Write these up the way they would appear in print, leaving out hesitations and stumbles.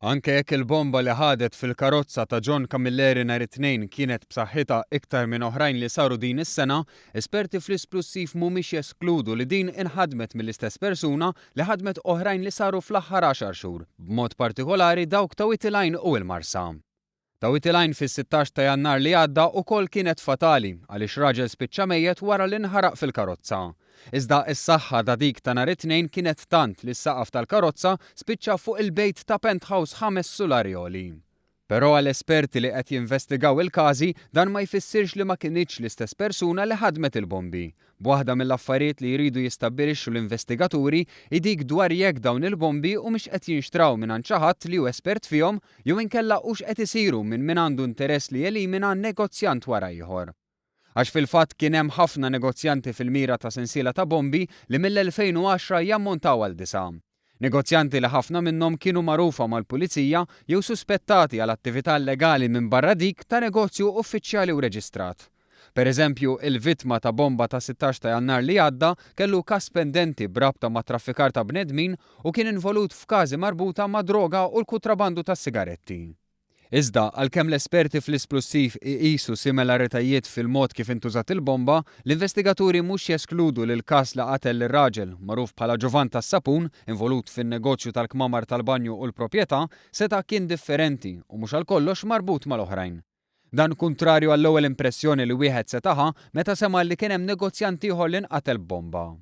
Anke jekk il-bomba li ħadet fil-karozza ta' John Camilleri nhar it-tnejn kienet b'saħħitha iktar minn oħrajn li saru din is-sena, esperti fl-isplussiv mhumiex jeskludu li din inħadmet mill-istess persuna li ħadmet oħrajn li saru fl-aħħar 10 xhur, b'mod partikolari dawk ta' Witilajn u l-Marsa. Ta' Witilajn fis-16 ta' Jannar li għadda wkoll kienet fatali għaliex raġel spiċċa mejjed wara li nħaraq fil-karozza. Iżda s-saħħa ta' dik ta' nhar it-tnejn kienet tant li s-saqaf tal-karozza spiċċa fuq il-bejt ta' penthouse 5 sularjoli. Però għall-esperti li qed jinvestigaw il-każi dan ma jfissirx li ma kinitx l-istess persuna li ħadmet il-bombi. B'waħda mill-affarijiet li jridu jistabbilixxu l-investigaturi dik dwar jekk dawn il-bombi humiex qed jinxtraw minn xi ħadd li hu espert fihom jew inkella hux qed isiru minn għandu interess li jelimina negozjant wara ieħor. Għax fil-fatt kien hemm ħafna negozjanti fil-mira ta' sensiela ta' bombi li mill-2010 jammontaw għal 9. Negozjanti li ħafna minnhom kienu magħrufa mal-pulizija jew suspettati għal attività legali minn barra dik ta' negozju uffiċjali u reġistrat. Pereżempju, il-vittma ta' bomba ta' 16 ta' Jannar li għadda kellu każ pendenti brabta ma' traffikar ta' bnedmin u kien involut f'każi marbuta ma' droga u l-kutrabandu ta' sigaretti. Iżda, għalkemm l-esperti fl-isplussiv iqisu similaritajiet fil-mod kif intużat il-bomba, l-investigaturi mhux jeskludu li l-każ li qatel ir-raġel magħruf bħala Giovan Tas-Sapun, involut fin-negozju tal-kmamar tal-banju u l-proprjetà, seta' kien differenti u mhux għal kollox marbut mal-oħrajn. Dan kontrarju għall-ewwel impressjoni li wieħed setaha meta sema li kien hemm negozjant ieħor li nqatel bomba.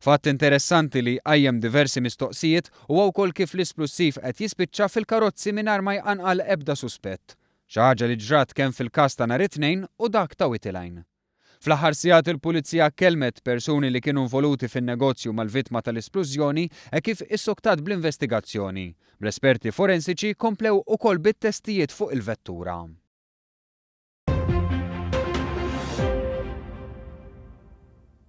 Fatt interessanti li qajjem diversi mistoqsijiet huwa wkoll kif l-isplussiv qed jispiċċa fil-karozzi mingħajr ma jqanqal ebda suspett. Xi ħaġa li ġrat kemm fil-każ ta' nhar it-tnejn u dak ta' Witilajn. Fl-aħħar sigħat il-pulizija kellmet persuni li kienu involuti fin-negozju mal-vittma tal-isplużjoni kif issuktat bl-investigazzjoni. Bl-esperti forensiċi komplew ukoll bit-testijiet fuq il-vettura.